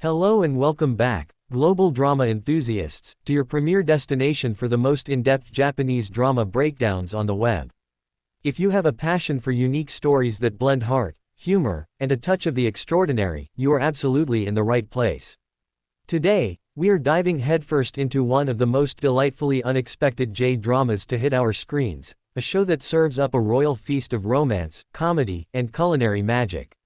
Hello and welcome back, global drama enthusiasts, to your premier destination for the most in-depth Japanese drama breakdowns on the web. If you have a passion for unique stories that blend heart, humor, and a touch of the extraordinary, you are absolutely in the right place. Today, we are diving headfirst into one of the most delightfully unexpected J-dramas to hit our screens, a show that serves up a royal feast of romance, comedy, and culinary magic.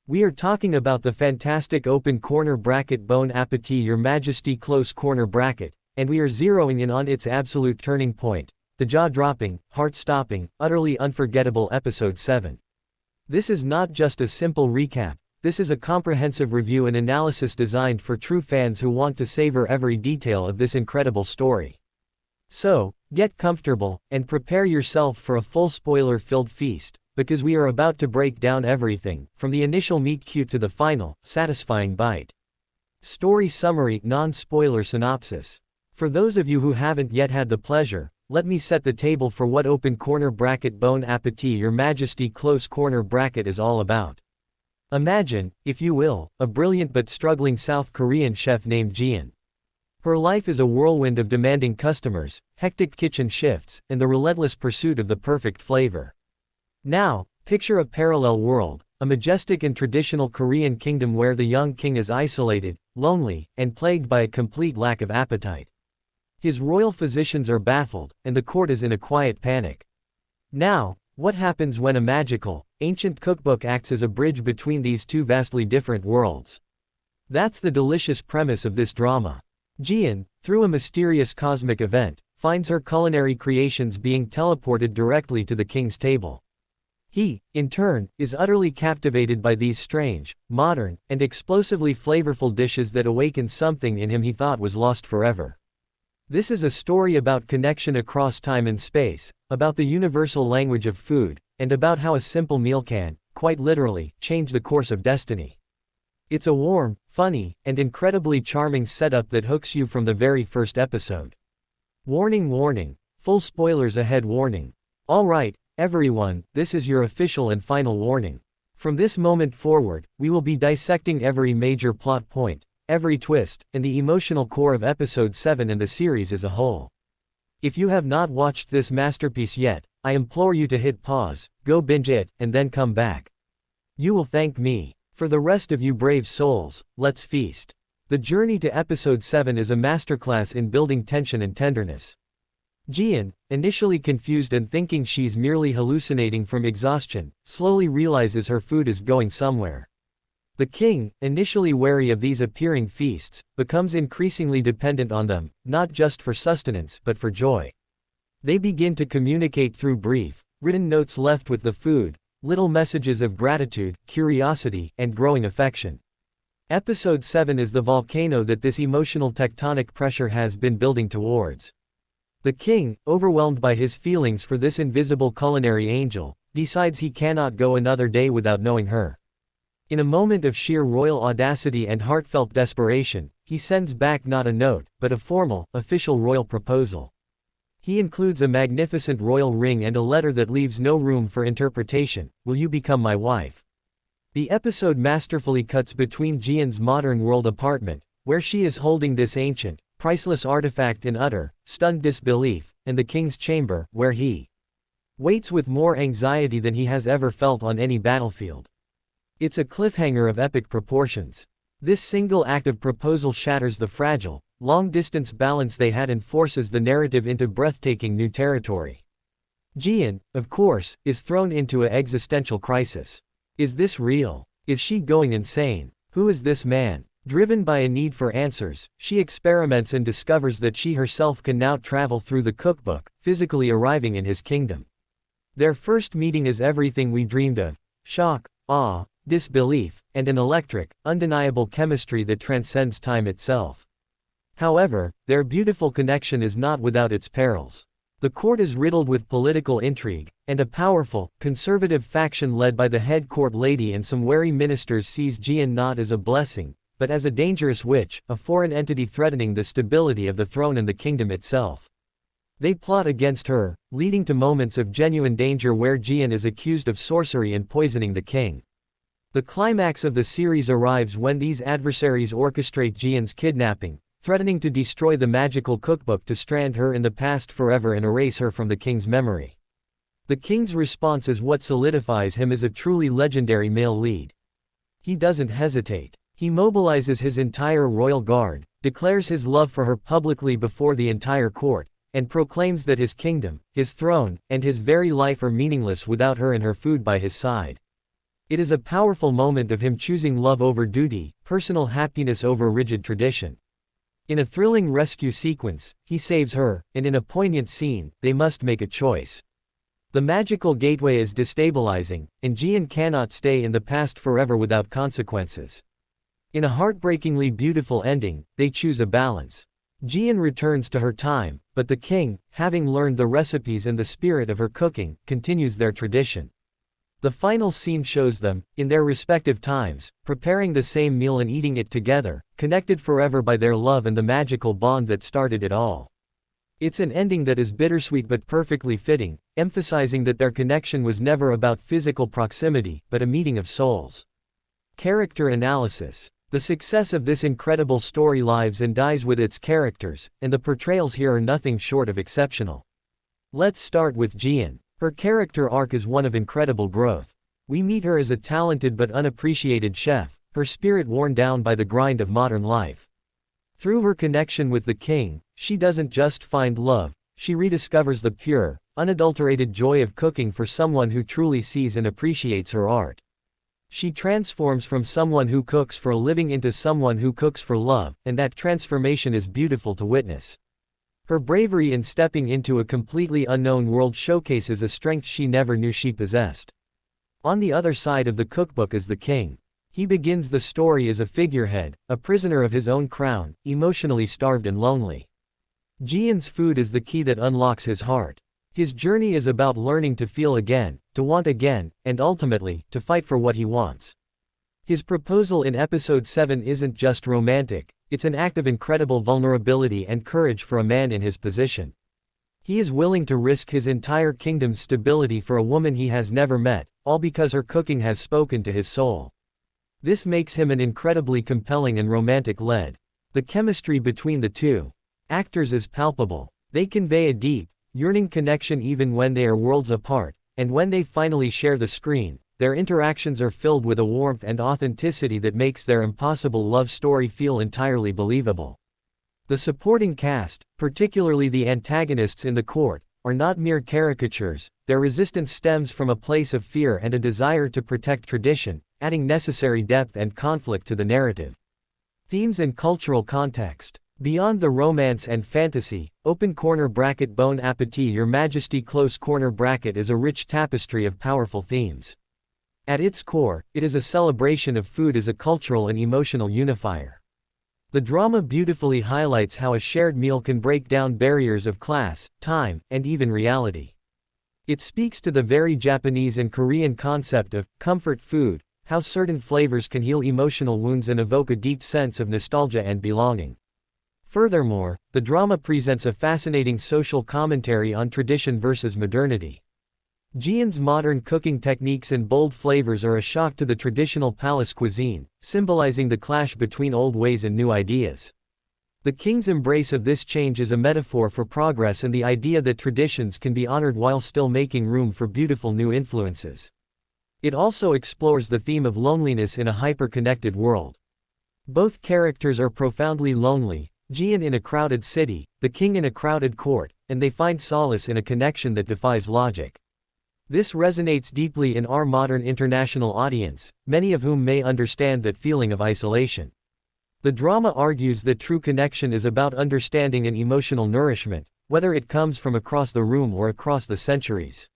We are talking about the fantastic open corner bracket Bon Appétit Your Majesty close corner bracket, and we are zeroing in on its absolute turning point, the jaw-dropping, heart-stopping, utterly unforgettable Episode 7. This is not just a simple recap, this is a comprehensive review and analysis designed for true fans who want to savor every detail of this incredible story. So, get comfortable, and prepare yourself for a full spoiler-filled feast, because we are about to break down everything, from the initial meet-cute to the final, satisfying bite. Story summary, non-spoiler synopsis. For those of you who haven't yet had the pleasure, let me set the table for what open corner bracket Bon Appétit Your Majesty close corner bracket is all about. Imagine, if you will, a brilliant but struggling South Korean chef named Jian. Her life is a whirlwind of demanding customers, hectic kitchen shifts, and the relentless pursuit of the perfect flavor. Now, picture a parallel world, a majestic and traditional Korean kingdom where the young king is isolated, lonely, and plagued by a complete lack of appetite. His royal physicians are baffled, and the court is in a quiet panic. Now, what happens when a magical, ancient cookbook acts as a bridge between these two vastly different worlds? That's the delicious premise of this drama. Jian, through a mysterious cosmic event, finds her culinary creations being teleported directly to the king's table. He, in turn, is utterly captivated by these strange, modern, and explosively flavorful dishes that awaken something in him he thought was lost forever. This is a story about connection across time and space, about the universal language of food, and about how a simple meal can, quite literally, change the course of destiny. It's a warm, funny, and incredibly charming setup that hooks you from the very first episode. Warning, warning, full spoilers ahead warning. Alright, everyone, this is your official and final warning. From this moment forward, we will be dissecting every major plot point, every twist, and the emotional core of Episode 7 and the series as a whole. If you have not watched this masterpiece yet, I implore you to hit pause, go binge it, and then come back. You will thank me. For the rest of you brave souls, let's feast. The journey to Episode 7 is a masterclass in building tension and tenderness. Jian, initially confused and thinking she's merely hallucinating from exhaustion, slowly realizes her food is going somewhere. The king, initially wary of these appearing feasts, becomes increasingly dependent on them, not just for sustenance but for joy. They begin to communicate through brief, written notes left with the food, little messages of gratitude, curiosity, and growing affection. Episode 7 is the volcano that this emotional tectonic pressure has been building towards. The king, overwhelmed by his feelings for this invisible culinary angel, decides he cannot go another day without knowing her. In a moment of sheer royal audacity and heartfelt desperation, he sends back not a note, but a formal, official royal proposal. He includes a magnificent royal ring and a letter that leaves no room for interpretation. Will you become my wife? The episode masterfully cuts between Jian's modern world apartment, where she is holding this ancient, priceless artifact in utter, stunned disbelief, and the king's chamber, where he waits with more anxiety than he has ever felt on any battlefield. It's a cliffhanger of epic proportions. This single act of proposal shatters the fragile, long-distance balance they had and forces the narrative into breathtaking new territory. Jian, of course, is thrown into an existential crisis. Is this real? Is she going insane? Who is this man? Driven by a need for answers, she experiments and discovers that she herself can now travel through the cookbook, physically arriving in his kingdom. Their first meeting is everything we dreamed of: shock, awe, disbelief, and an electric, undeniable chemistry that transcends time itself. However, their beautiful connection is not without its perils. The court is riddled with political intrigue, and a powerful, conservative faction led by the head court lady and some wary ministers sees Jian not as a blessing, but as a dangerous witch, a foreign entity threatening the stability of the throne and the kingdom itself. They plot against her, leading to moments of genuine danger where Jian is accused of sorcery and poisoning the king. The climax of the series arrives when these adversaries orchestrate Jian's kidnapping, threatening to destroy the magical cookbook to strand her in the past forever and erase her from the king's memory. The king's response is what solidifies him as a truly legendary male lead. He doesn't hesitate. He mobilizes his entire royal guard, declares his love for her publicly before the entire court, and proclaims that his kingdom, his throne, and his very life are meaningless without her and her food by his side. It is a powerful moment of him choosing love over duty, personal happiness over rigid tradition. In a thrilling rescue sequence, he saves her, and in a poignant scene, they must make a choice. The magical gateway is destabilizing, and Jian cannot stay in the past forever without consequences. In a heartbreakingly beautiful ending, they choose a balance. Jian returns to her time, but the king, having learned the recipes and the spirit of her cooking, continues their tradition. The final scene shows them, in their respective times, preparing the same meal and eating it together, connected forever by their love and the magical bond that started it all. It's an ending that is bittersweet but perfectly fitting, emphasizing that their connection was never about physical proximity, but a meeting of souls. Character analysis. The success of this incredible story lives and dies with its characters, and the portrayals here are nothing short of exceptional. Let's start with Jian. Her character arc is one of incredible growth. We meet her as a talented but unappreciated chef, her spirit worn down by the grind of modern life. Through her connection with the king, she doesn't just find love, she rediscovers the pure, unadulterated joy of cooking for someone who truly sees and appreciates her art. She transforms from someone who cooks for a living into someone who cooks for love, and that transformation is beautiful to witness. Her bravery in stepping into a completely unknown world showcases a strength she never knew she possessed. On the other side of the cookbook is the king. He begins the story as a figurehead, a prisoner of his own crown, emotionally starved and lonely. Jian's food is the key that unlocks his heart. His journey is about learning to feel again, to want again, and ultimately, to fight for what he wants. His proposal in episode 7 isn't just romantic, it's an act of incredible vulnerability and courage for a man in his position. He is willing to risk his entire kingdom's stability for a woman he has never met, all because her cooking has spoken to his soul. This makes him an incredibly compelling and romantic lead. The chemistry between the two actors is palpable. They convey a deep, yearning connection even when they are worlds apart, and when they finally share the screen, their interactions are filled with a warmth and authenticity that makes their impossible love story feel entirely believable. The supporting cast, particularly the antagonists in the court, are not mere caricatures. Their resistance stems from a place of fear and a desire to protect tradition, adding necessary depth and conflict to the narrative. Themes and cultural context. Beyond the romance and fantasy, open corner bracket Bon Appétit Your Majesty close corner bracket is a rich tapestry of powerful themes. At its core, it is a celebration of food as a cultural and emotional unifier. The drama beautifully highlights how a shared meal can break down barriers of class, time, and even reality. It speaks to the very Japanese and Korean concept of comfort food, how certain flavors can heal emotional wounds and evoke a deep sense of nostalgia and belonging. Furthermore, the drama presents a fascinating social commentary on tradition versus modernity. Jian's modern cooking techniques and bold flavors are a shock to the traditional palace cuisine, symbolizing the clash between old ways and new ideas. The king's embrace of this change is a metaphor for progress and the idea that traditions can be honored while still making room for beautiful new influences. It also explores the theme of loneliness in a hyper-connected world. Both characters are profoundly lonely, Jian in a crowded city, the king in a crowded court, and they find solace in a connection that defies logic. This resonates deeply in our modern international audience, many of whom may understand that feeling of isolation. The drama argues that true connection is about understanding and emotional nourishment, whether it comes from across the room or across the centuries.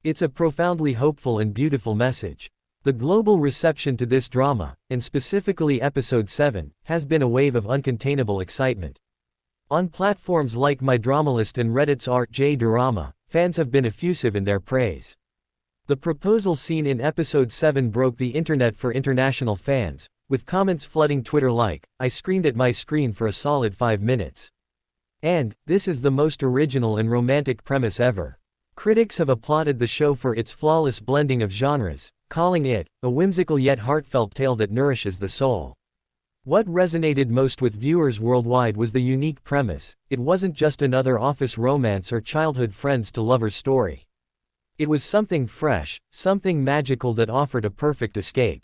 It's a profoundly hopeful and beautiful message. The global reception to this drama, and specifically episode 7, has been a wave of uncontainable excitement. On platforms like MyDramalist and Reddit's r/Jdorama, fans have been effusive in their praise. The proposal scene in episode 7 broke the internet for international fans, with comments flooding Twitter like, "I screamed at my screen for a solid 5 minutes." And, "This is the most original and romantic premise ever." Critics have applauded the show for its flawless blending of genres, calling it a whimsical yet heartfelt tale that nourishes the soul. What resonated most with viewers worldwide was the unique premise. It wasn't just another office romance or childhood friends to lovers story. It was something fresh, something magical that offered a perfect escape.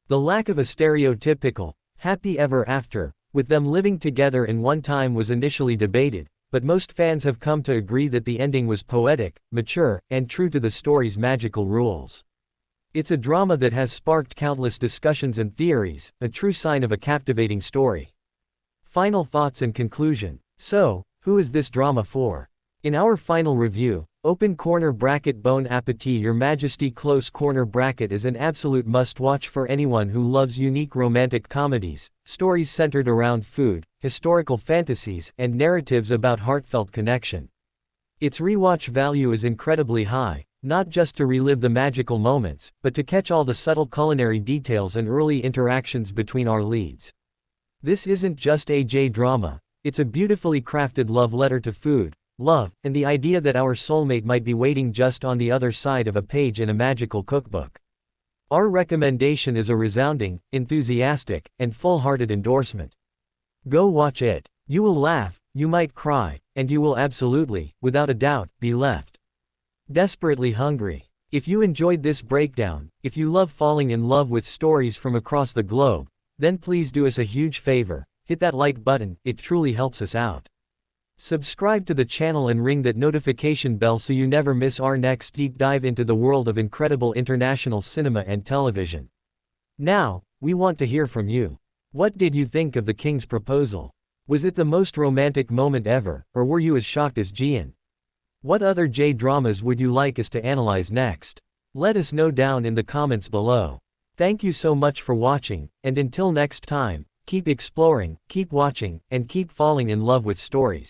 The lack of a stereotypical, happy ever after, with them living together in one time was initially debated, but most fans have come to agree that the ending was poetic, mature, and true to the story's magical rules. It's a drama that has sparked countless discussions and theories, a true sign of a captivating story. Final thoughts and conclusion. So, who is this drama for? In our final review, open corner bracket Bon Appétit Your Majesty close corner bracket is an absolute must-watch for anyone who loves unique romantic comedies, stories centered around food, historical fantasies, and narratives about heartfelt connection. Its rewatch value is incredibly high, not just to relive the magical moments, but to catch all the subtle culinary details and early interactions between our leads. This isn't just a J-drama, it's a beautifully crafted love letter to food, love, and the idea that our soulmate might be waiting just on the other side of a page in a magical cookbook. Our recommendation is a resounding, enthusiastic, and full-hearted endorsement. Go watch it. You will laugh, you might cry, and you will absolutely, without a doubt, be left desperately hungry. If you enjoyed this breakdown, if you love falling in love with stories from across the globe, then please do us a huge favor, hit that like button, it truly helps us out. Subscribe to the channel and ring that notification bell so you never miss our next deep dive into the world of incredible international cinema and television. Now, we want to hear from you. What did you think of the King's proposal? Was it the most romantic moment ever, or were you as shocked as Gian? What other J-dramas would you like us to analyze next? Let us know down in the comments below. Thank you so much for watching, and until next time, keep exploring, keep watching, and keep falling in love with stories.